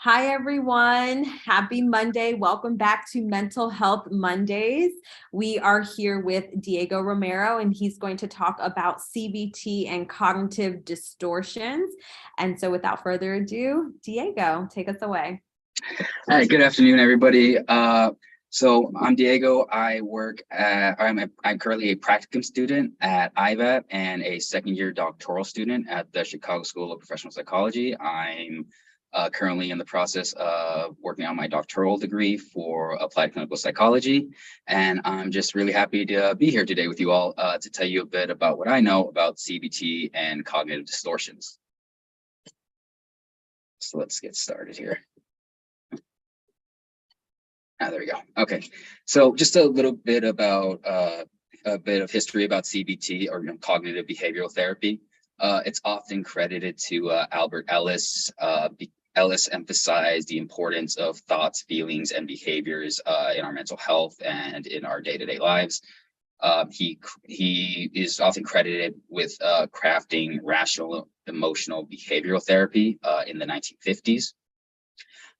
Hi, everyone. Happy Monday. Welcome back to Mental Health Mondays. We are here with Diego Romero, and he's going to talk about CBT and cognitive distortions. And so without further ado, Diego, take us away. Hi, good afternoon, everybody. So I'm Diego. I'm currently a practicum student at IVAT and a second-year doctoral student at the Chicago School of Professional Psychology. I'm currently in the process of working on my doctoral degree for applied clinical psychology, and I'm just really happy to be here today with you all to tell you a bit about what I know about CBT and cognitive distortions. So let's get started here. There we go. Okay, so just a little bit about a bit of history about CBT, or cognitive behavioral therapy. It's often credited to Albert Ellis. Ellis emphasized the importance of thoughts, feelings, and behaviors in our mental health and in our day-to-day lives. He is often credited with crafting rational emotional behavioral therapy in the 1950s.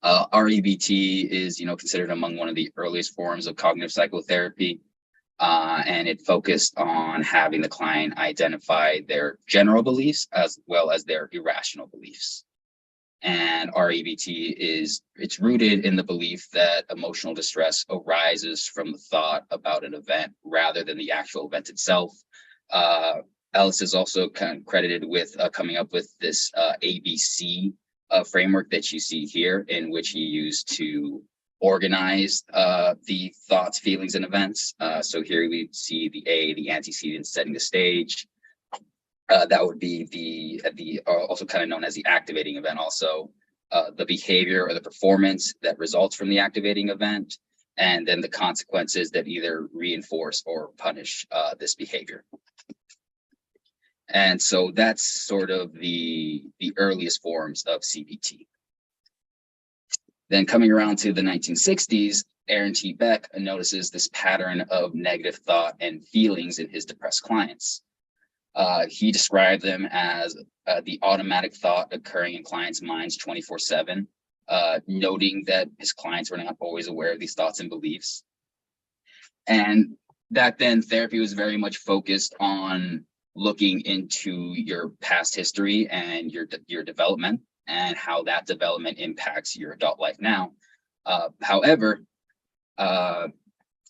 REBT is, considered among one of the earliest forms of cognitive psychotherapy, and it focused on having the client identify their general beliefs as well as their irrational beliefs. And REBT it's rooted in the belief that emotional distress arises from the thought about an event rather than the actual event itself. Ellis is also kind of credited with coming up with this ABC framework that you see here, in which he used to organize the thoughts, feelings, and events. So here we see the A, the antecedent, setting the stage. That would be the also kind of known as the activating event. Also, the behavior or the performance that results from the activating event, and then the consequences that either reinforce or punish this behavior. And so that's sort of the earliest forms of CBT. Then coming around to the 1960s, Aaron T. Beck notices this pattern of negative thought and feelings in his depressed clients. He described them as the automatic thought occurring in clients' minds 24/7, noting that his clients were not always aware of these thoughts and beliefs. And back then, therapy was very much focused on looking into your past history and your development and how that development impacts your adult life now. However,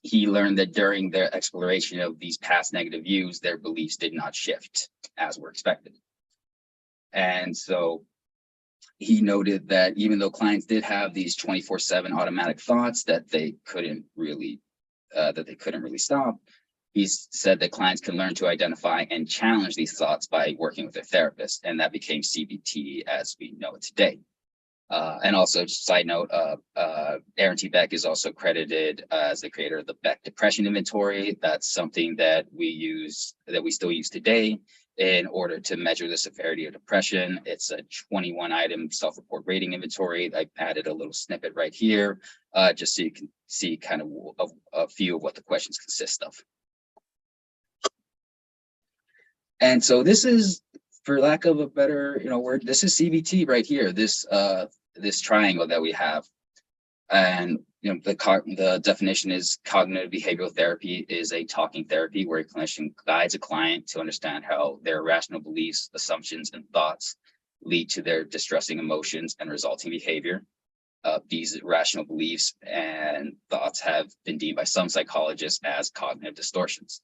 he learned that during their exploration of these past negative views, their beliefs did not shift as were expected. And so he noted that even though clients did have these 24/7 automatic thoughts that they couldn't really stop, he said that clients can learn to identify and challenge these thoughts by working with their therapist, and that became CBT as we know it today. And also, just a side note, Aaron T. Beck is also credited as the creator of the Beck Depression Inventory. That's something that we still use today in order to measure the severity of depression. It's a 21-item self-report rating inventory. I added a little snippet right here, just so you can see kind of a few of what the questions consist of. And so this is, for lack of a better word, this is CBT right here, this triangle that we have. And the definition is cognitive behavioral therapy is a talking therapy where a clinician guides a client to understand how their irrational beliefs, assumptions, and thoughts lead to their distressing emotions and resulting behavior. These irrational beliefs and thoughts have been deemed by some psychologists as cognitive distortions.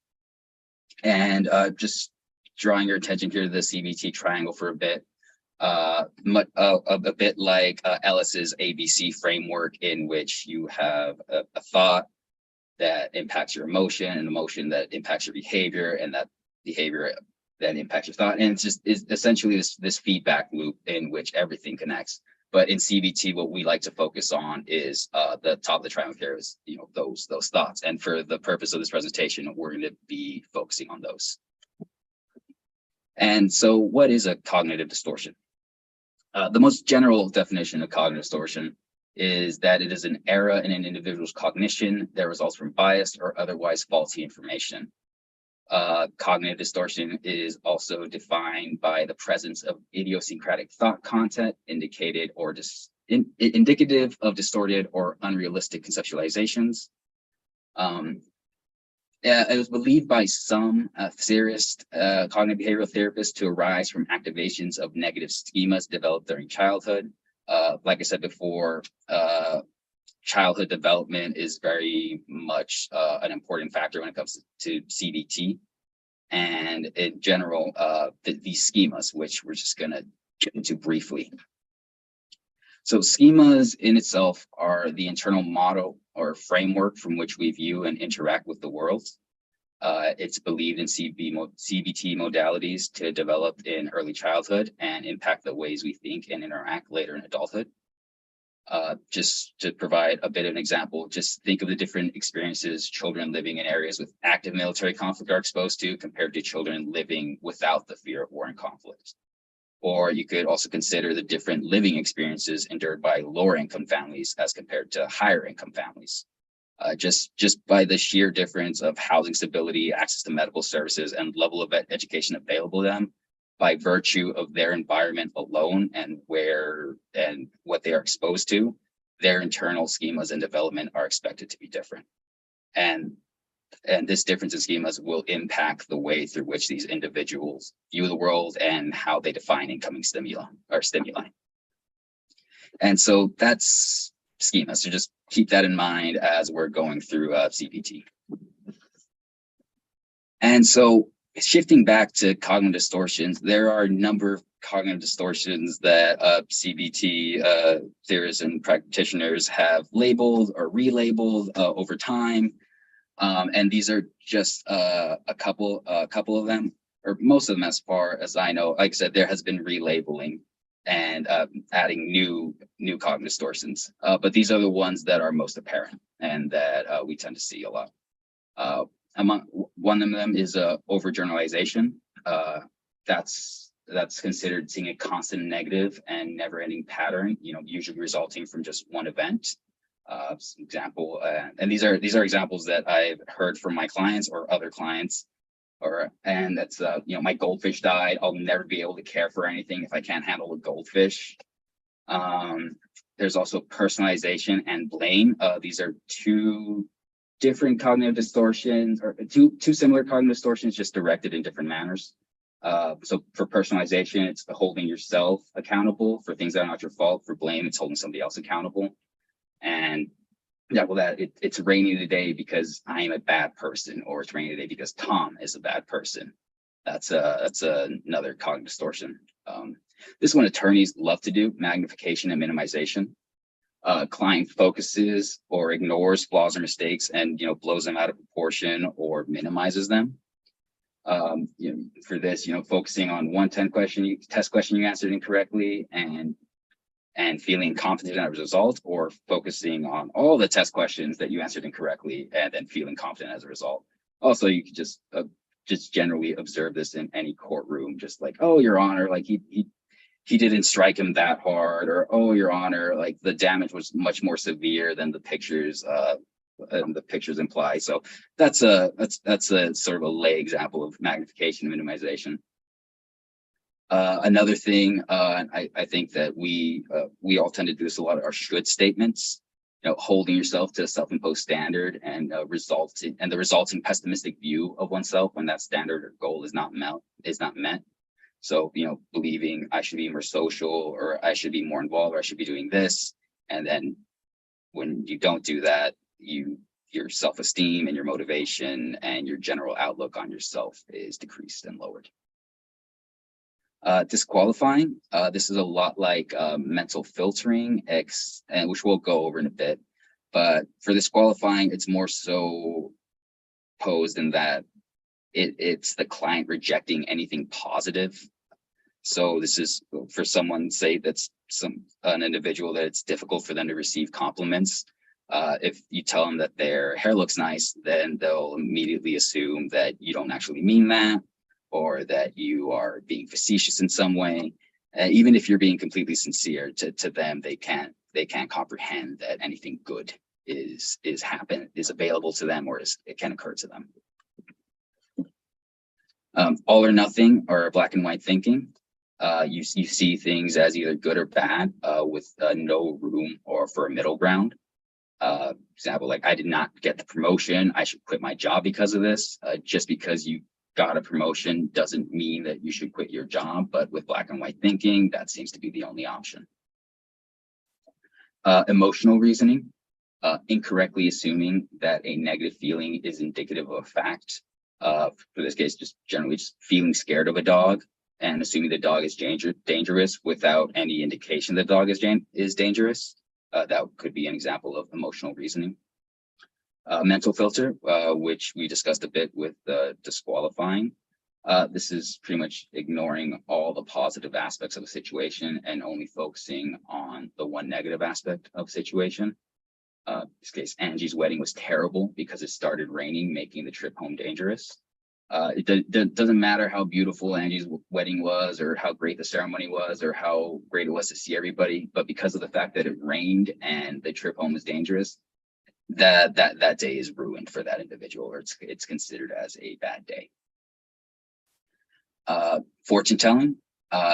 And just drawing your attention here to the CBT triangle for a bit, a bit like Ellis's ABC framework, in which you have a thought that impacts your emotion, an emotion that impacts your behavior, and that behavior then impacts your thought. And it's essentially this feedback loop in which everything connects. But in CBT, what we like to focus on is the top of the triangle here is those thoughts. And for the purpose of this presentation, we're going to be focusing on those. And so what is a cognitive distortion? The most general definition of cognitive distortion is that it is an error in an individual's cognition that results from biased or otherwise faulty information. Cognitive distortion is also defined by the presence of idiosyncratic thought content indicated or indicative of distorted or unrealistic conceptualizations. It was believed by some theorists, cognitive behavioral therapists, to arise from activations of negative schemas developed during childhood. Like I said before, childhood development is very much an important factor when it comes to CBT. And in general, these schemas, which we're just going to get into briefly. So schemas in itself are the internal model or framework from which we view and interact with the world. It's believed in CBT modalities to develop in early childhood and impact the ways we think and interact later in adulthood. Just to provide a bit of an example, just think of the different experiences children living in areas with active military conflict are exposed to compared to children living without the fear of war and conflict. Or you could also consider the different living experiences endured by lower income families as compared to higher income families. Just by the sheer difference of housing stability, access to medical services, and level of education available to them, by virtue of their environment alone and what they are exposed to, their internal schemas and development are expected to be different. And this difference in schemas will impact the way through which these individuals view the world and how they define incoming stimuli. And so that's schemas. So just keep that in mind as we're going through CBT. And so shifting back to cognitive distortions, there are a number of cognitive distortions that CBT theorists and practitioners have labeled or relabeled over time. And these are just a couple of them, or most of them as far as I know. Like I said, there has been relabeling and adding new cognitive distortions. But these are the ones that are most apparent and that we tend to see a lot. One of them is overgeneralization. That's considered seeing a constant negative and never-ending pattern, usually resulting from just one event. Example, and these are examples that I've heard from my clients or other clients, and that's my goldfish died. I'll never be able to care for anything if I can't handle a goldfish. There's also personalization and blame. These are two different cognitive distortions, or two similar cognitive distortions, just directed in different manners. So for personalization, it's holding yourself accountable for things that are not your fault. For blame, it's holding somebody else accountable. And it's raining today because I am a bad person, or it's raining today because Tom is a bad person. That's another cognitive distortion. This one attorneys love to do: magnification and minimization. Client focuses or ignores flaws or mistakes and blows them out of proportion or minimizes them. For this, focusing on one test question you answered incorrectly and feeling confident as a result, or focusing on all the test questions that you answered incorrectly and then feeling confident as a result. Also, you could just generally observe this in any courtroom, just like, oh, Your Honor, like he didn't strike him that hard, or oh, Your Honor, like the damage was much more severe than the pictures imply. So that's a sort of a lay example of magnification and minimization. Another thing, I think that we all tend to do this a lot, are should statements. Holding yourself to a self-imposed standard and the resulting pessimistic view of oneself when that standard or goal is not met. So believing I should be more social, or I should be more involved, or I should be doing this, and then when you don't do that, your self-esteem and your motivation and your general outlook on yourself is decreased and lowered. Disqualifying. This is a lot like mental filtering, and which we'll go over in a bit. But for disqualifying, it's more so posed in that it's the client rejecting anything positive. So this is for someone, say that's an individual that it's difficult for them to receive compliments. If you tell them that their hair looks nice, then they'll immediately assume that you don't actually mean that, or that you are being facetious in some way. Even if you're being completely sincere, to them, they can't comprehend that anything good is available to them, or it can occur to them. All or nothing, or black and white thinking. You see things as either good or bad, with no room or for a middle ground. Example, like, I did not get the promotion, I should quit my job because of this. Just because you got a promotion doesn't mean that you should quit your job, but with black and white thinking, that seems to be the only option. Emotional reasoning, incorrectly assuming that a negative feeling is indicative of a fact. For this case, just generally just feeling scared of a dog and assuming the dog is dangerous without any indication the dog is dangerous. That could be an example of emotional reasoning. Mental filter, which we discussed a bit with disqualifying. This is pretty much ignoring all the positive aspects of a situation and only focusing on the one negative aspect of a situation. In this case, Angie's wedding was terrible because it started raining, making the trip home dangerous. It doesn't matter how beautiful Angie's wedding was, or how great the ceremony was, or how great it was to see everybody, but because of the fact that it rained and the trip home was dangerous, that day is ruined for that individual, or it's considered as a bad day. Fortune telling.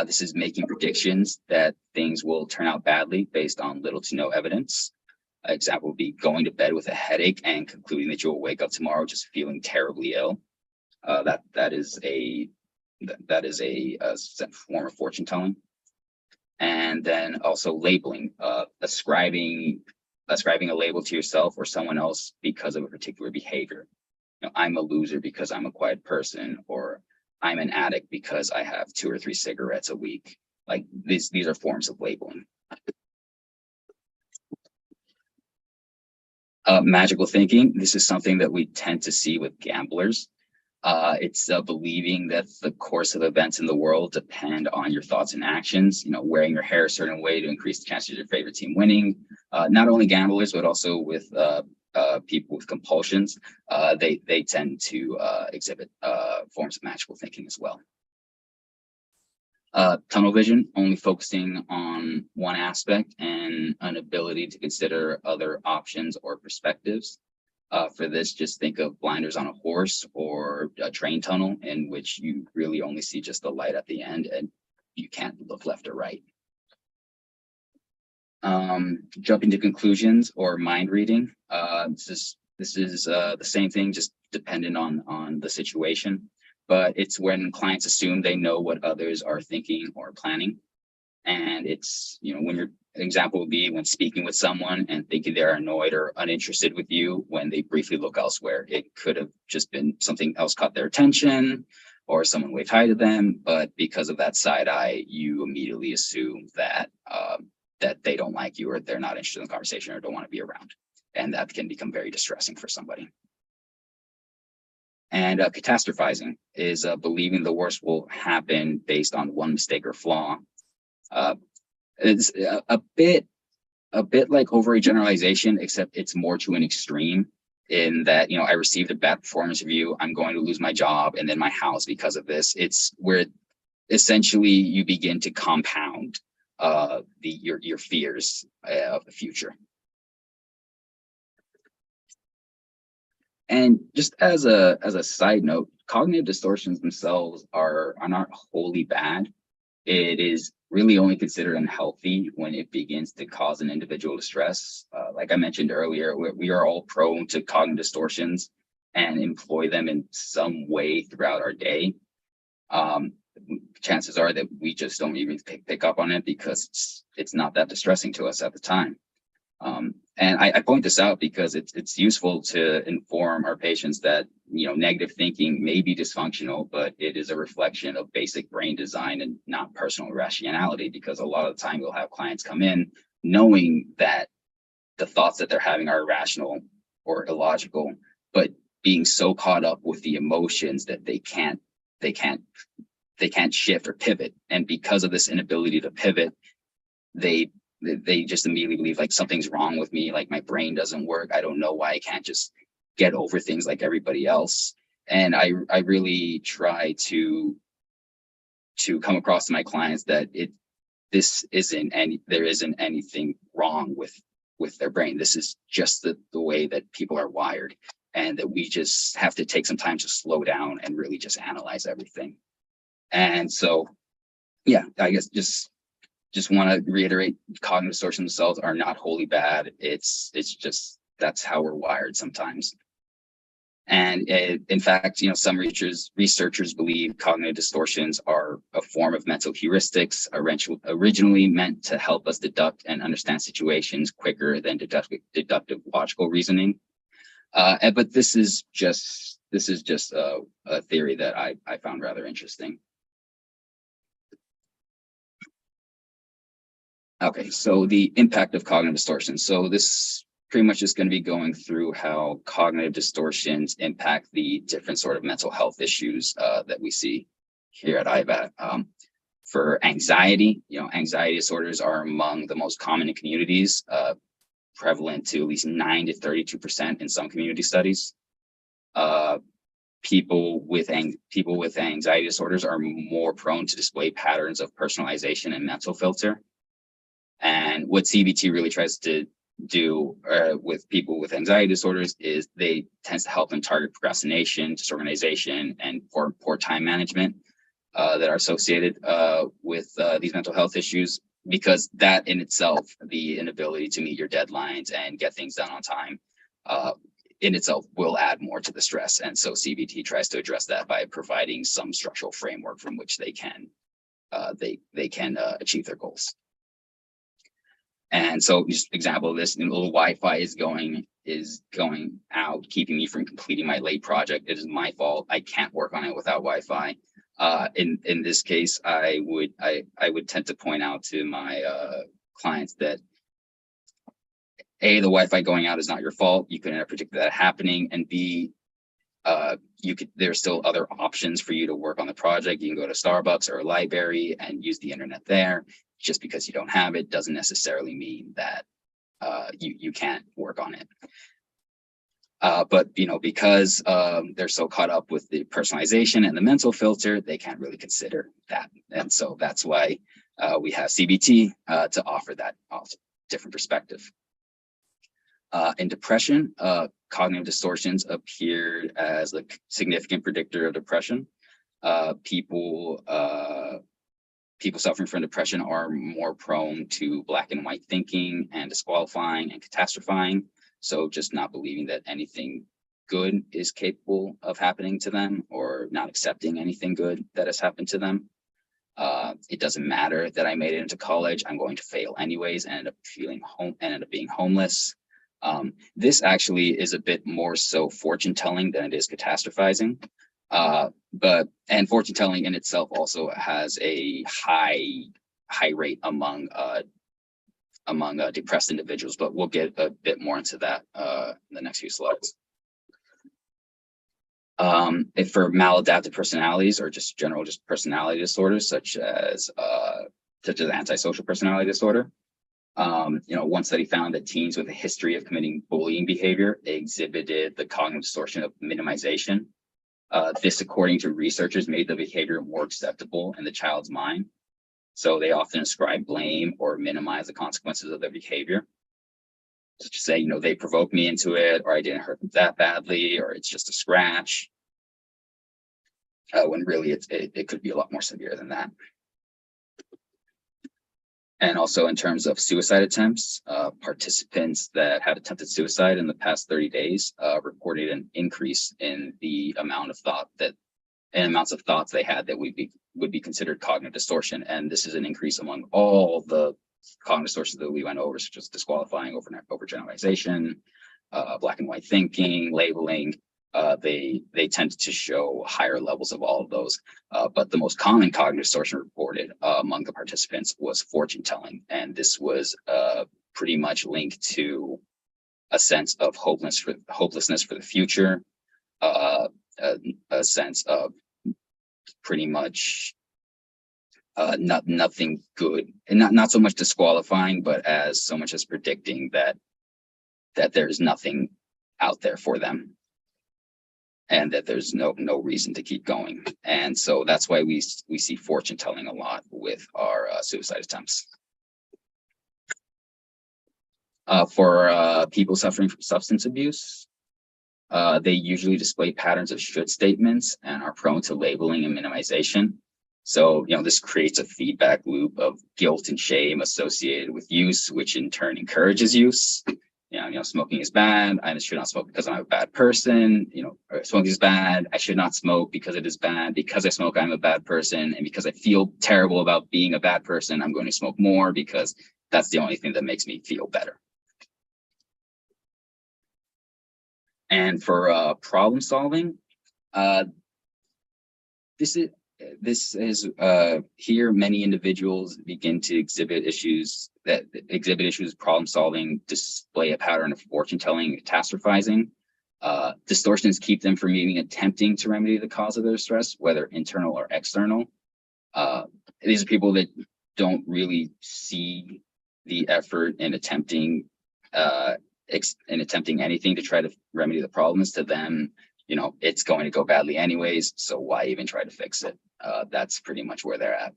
This is making predictions that things will turn out badly based on little to no evidence. Example would be going to bed with a headache and concluding that you'll wake up tomorrow just feeling terribly ill. That is a form of fortune telling. And then also labeling, ascribing a label to yourself or someone else because of a particular behavior. I'm a loser because I'm a quiet person, or I'm an addict because I have 2 or 3 cigarettes a week. Like, these are forms of labeling. Magical thinking. This is something that we tend to see with gamblers. It's believing that the course of events in the world depend on your thoughts and actions. Wearing your hair a certain way to increase the chances of your favorite team winning. Not only gamblers, but also with people with compulsions. They tend to exhibit forms of magical thinking as well. Tunnel vision, only focusing on one aspect and an ability to consider other options or perspectives. For this, just think of blinders on a horse or a train tunnel in which you really only see just the light at the end and you can't look left or right. Jumping to conclusions or mind reading. This is the same thing, just dependent on the situation. But it's when clients assume they know what others are thinking or planning. And it's, when your example would be when speaking with someone and thinking they're annoyed or uninterested with you when they briefly look elsewhere. It could have just been something else caught their attention, or someone waved hi to them. But because of that side eye, you immediately assume that that they don't like you, or they're not interested in the conversation, or don't want to be around. And that can become very distressing for somebody. And catastrophizing is believing the worst will happen based on one mistake or flaw. It's a bit like over a generalization, except it's more to an extreme in that, I received a bad performance review, I'm going to lose my job and then my house because of this. It's where essentially you begin to compound your fears of the future. And just as a side note, cognitive distortions themselves are not wholly bad. It is really only considered unhealthy when it begins to cause an individual distress. Like I mentioned earlier, we are all prone to cognitive distortions and employ them in some way throughout our day. Chances are that we just don't even pick up on it because it's not that distressing to us at the time. And I point this out because it's useful to inform our patients that, negative thinking may be dysfunctional, but it is a reflection of basic brain design and not personal rationality, because a lot of the time you'll have clients come in knowing that the thoughts that they're having are irrational or illogical, but being so caught up with the emotions that they can't shift or pivot. And because of this inability to pivot, they just immediately believe like something's wrong with me, like my brain doesn't work. I don't know why I can't just get over things like everybody else. And I really try to come across to my clients that there isn't anything wrong with their brain. This is just the way that people are wired, and that we just have to take some time to slow down and really just analyze everything. And so yeah, I guess just want to reiterate, cognitive distortions themselves are not wholly bad. It's just that's how we're wired sometimes. And in fact, some researchers believe cognitive distortions are a form of mental heuristics, originally meant to help us deduct and understand situations quicker than deductive logical reasoning. But this is just a theory that I found rather interesting. Okay, so the impact of cognitive distortions. So this pretty much is going to be going through how cognitive distortions impact the different sort of mental health issues that we see here at IVAT. For anxiety, anxiety disorders are among the most common in communities, prevalent to at least 9 to 32% in some community studies. People with anxiety disorders are more prone to display patterns of personalization and mental filter. And what CBT really tries to do with people with anxiety disorders is they tends to help them target procrastination, disorganization, and poor time management that are associated with these mental health issues, because that in itself, the inability to meet your deadlines and get things done on time, in itself will add more to the stress. And so CBT tries to address that by providing some structural framework from which they can achieve their goals. And so just example of this, little Wi-Fi is going out, keeping me from completing my late project. It is my fault. I can't work on it without Wi-Fi. In this case, I would tend to point out to my clients that A, the Wi-Fi going out is not your fault. You couldn't have predicted that happening. And B, there's still other options for you to work on the project. You can go to Starbucks or a library and use the internet there. Just because you don't have it doesn't necessarily mean that you can't work on it. But because they're so caught up with the personalization and the mental filter, they can't really consider that. And so that's why we have CBT to offer that different perspective. In depression, cognitive distortions appeared as a significant predictor of depression. People suffering from depression are more prone to black and white thinking and disqualifying and catastrophizing. So just not believing that anything good is capable of happening to them, or not accepting anything good that has happened to them. It doesn't matter that I made it into college, I'm going to fail anyways, and end up being homeless. This actually is a bit more so fortune telling than it is catastrophizing. And fortune telling in itself also has a high rate among depressed individuals, but we'll get a bit more into that in the next few slides. If for maladaptive personalities, or just personality disorders, such as antisocial personality disorder, one study found that teens with a history of committing bullying behavior exhibited the cognitive distortion of minimization. This, according to researchers, made the behavior more acceptable in the child's mind. So they often ascribe blame or minimize the consequences of their behavior. Such as say, they provoked me into it, or I didn't hurt them that badly, or it's just a scratch. When really it could be a lot more severe than that. And also in terms of suicide attempts, participants that had attempted suicide in the past 30 days reported an increase in the amounts of thoughts they had that would be considered cognitive distortion. And this is an increase among all the cognitive distortions that we went over, such as disqualifying, overgeneralization, black and white thinking, labeling. They tend to show higher levels of all of those. But the most common cognitive distortion reported among the participants was fortune telling. And this was pretty much linked to a sense of hopelessness for the future, a sense of pretty much nothing good, and not so much disqualifying, but as so much as predicting that there's nothing out there for them, and that there's no reason to keep going. And so that's why we see fortune telling a lot with our suicide attempts. For people suffering from substance abuse, they usually display patterns of should statements and are prone to labeling and minimization. So, this creates a feedback loop of guilt and shame associated with use, which in turn encourages use. Smoking is bad. I should not smoke because I'm a bad person. Smoking is bad. I should not smoke because it is bad. Because I smoke, I'm a bad person. And because I feel terrible about being a bad person, I'm going to smoke more because that's the only thing that makes me feel better. And for problem solving, this is here many individuals begin to exhibit issues problem solving, display a pattern of fortune telling, catastrophizing. Distortions keep them from even attempting to remedy the cause of their stress, whether internal or external. These are people that don't really see the effort in attempting anything to try to remedy the problems. To them, it's going to go badly anyways, so why even try to fix it? That's pretty much where they're at.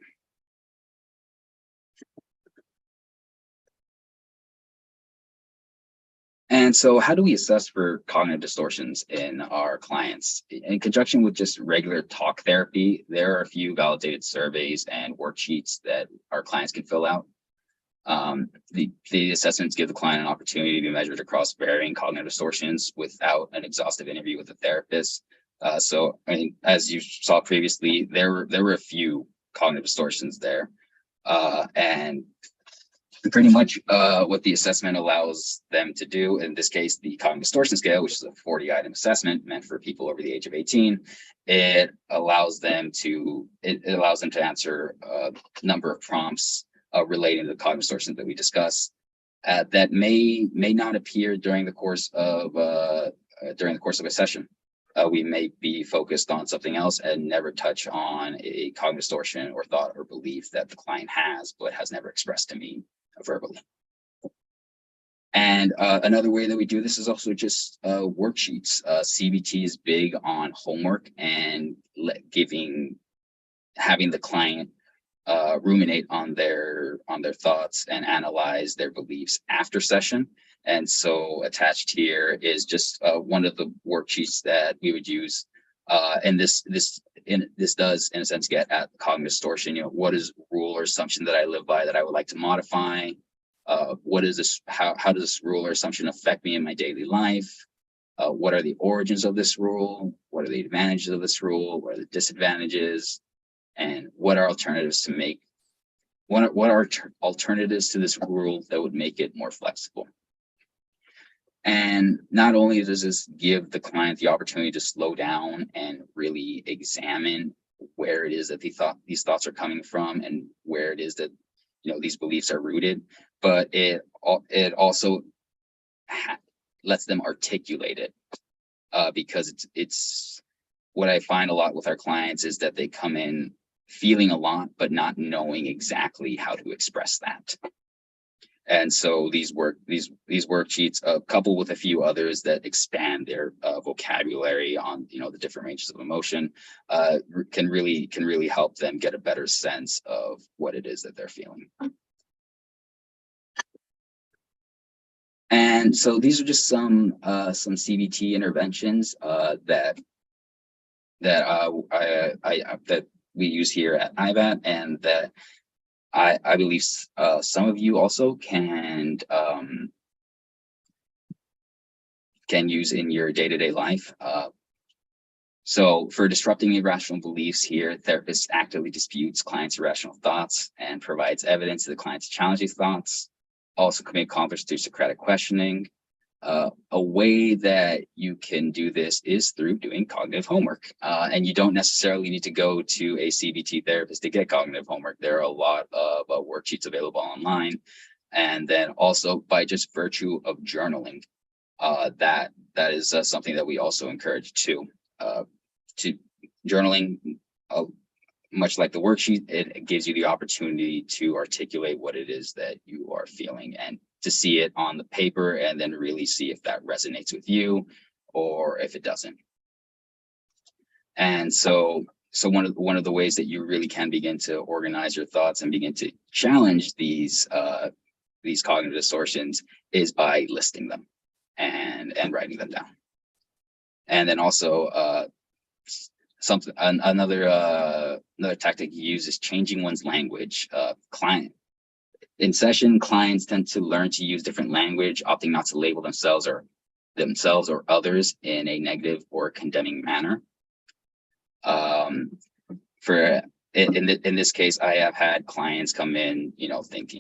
And so how do we assess for cognitive distortions in our clients? In conjunction with just regular talk therapy, there are a few validated surveys and worksheets that our clients can fill out. The assessments give the client an opportunity to be measured across varying cognitive distortions without an exhaustive interview with a therapist. So, as you saw previously, there were a few cognitive distortions there, and pretty much what the assessment allows them to do, in this case, the cognitive distortion scale, which is a 40-item assessment meant for people over the age of 18, it allows them to answer a number of prompts relating to the cognitive distortions that we discussed that may not appear during the course of a session. We may be focused on something else and never touch on a cognitive distortion or thought or belief that the client has, but has never expressed to me verbally. And another way that we do this is also just worksheets. CBT is big on homework and having the client ruminate on their thoughts and analyze their beliefs after session. And so attached here is just one of the worksheets that we would use. And this does, in a sense, get at cognitive distortion. What is rule or assumption that I live by that I would like to modify? What is this? How does this rule or assumption affect me in my daily life? What are the origins of this rule? What are the advantages of this rule? What are the disadvantages? And what are alternatives alternatives to this rule that would make it more flexible? And not only does this give the client the opportunity to slow down and really examine where it is that these thoughts are coming from and where it is that these beliefs are rooted, but it also lets them articulate it, because it's what I find a lot with our clients is that they come in feeling a lot but not knowing exactly how to express that. And so these worksheets, coupled with a few others that expand their vocabulary on the different ranges of emotion, can really help them get a better sense of what it is that they're feeling. And so these are just some CBT interventions that we use here at IVAT, and that I believe some of you also can use in your day-to-day life. So for disrupting irrational beliefs here, therapist actively disputes clients' irrational thoughts and provides evidence to the client's challenging thoughts. Also can be accomplished through Socratic questioning. A way that you can do this is through doing cognitive homework. And you don't necessarily need to go to a CBT therapist to get cognitive homework. There are a lot of worksheets available online. And then also by just virtue of journaling, that is something that we also encourage too. To journaling, much like the worksheet, it gives you the opportunity to articulate what it is that you are feeling and to see it on the paper, and then really see if that resonates with you or if it doesn't. And so one of the ways that you really can begin to organize your thoughts and begin to challenge these cognitive distortions is by listing them and writing them down. And then also Another tactic you use is changing one's language. In session, clients tend to learn to use different language, opting not to label themselves or others in a negative or condemning manner. In this case, I have had clients come in,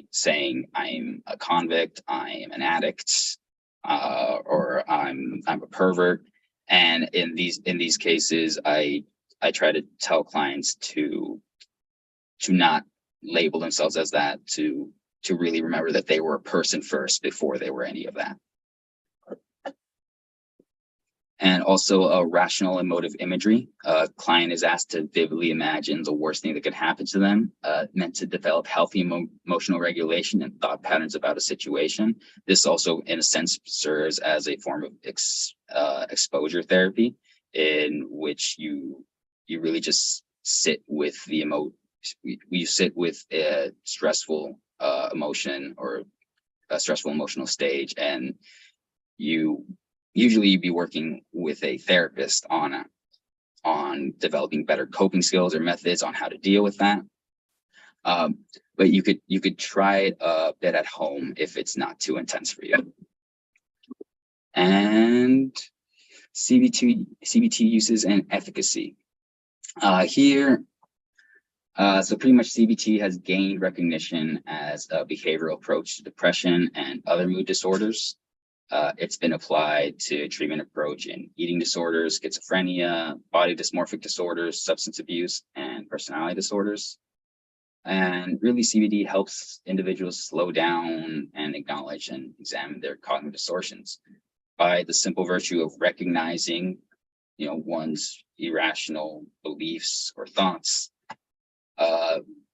saying I'm a convict, I am an addict, or I'm a pervert. And in these cases, I try to tell clients to not label themselves as that, to really remember that they were a person first before they were any of that. And also rational emotive imagery. A client is asked to vividly imagine the worst thing that could happen to them, meant to develop healthy emotional regulation and thought patterns about a situation. This also, in a sense, serves as a form of exposure therapy, in which you really just sit with the you sit with a stressful emotion or a stressful emotional stage, and usually you'd be working with a therapist on developing better coping skills or methods on how to deal with that. But you could try it a bit at home if it's not too intense for you. And CBT uses and efficacy. So pretty much CBT has gained recognition as a behavioral approach to depression and other mood disorders. It's been applied to treatment approach in eating disorders, schizophrenia, body dysmorphic disorders, substance abuse, and personality disorders. And really, CBT helps individuals slow down and acknowledge and examine their cognitive distortions by the simple virtue of recognizing, one's irrational beliefs or thoughts.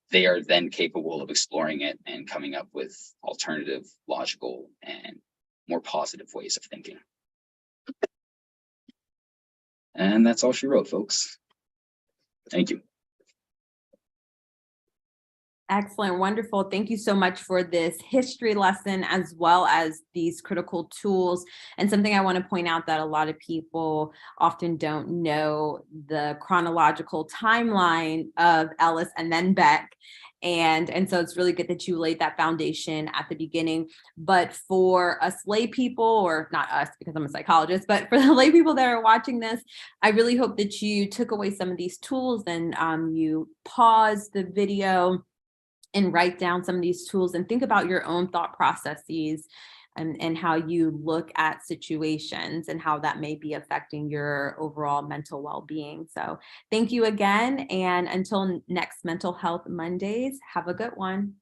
They are then capable of exploring it and coming up with alternative, logical, and more positive ways of thinking. And that's all she wrote, folks. Thank you. Excellent. Wonderful. Thank you so much for this history lesson, as well as these critical tools. And something I want to point out that a lot of people often don't know the chronological timeline of Ellis and then Beck. And so it's really good that you laid that foundation at the beginning. But for us lay people, or not us because I'm a psychologist, but for the lay people that are watching this, I really hope that you took away some of these tools and you pause the video and write down some of these tools and think about your own thought processes and how you look at situations and how that may be affecting your overall mental well-being. So thank you again. And until next Mental Health Mondays, have a good one.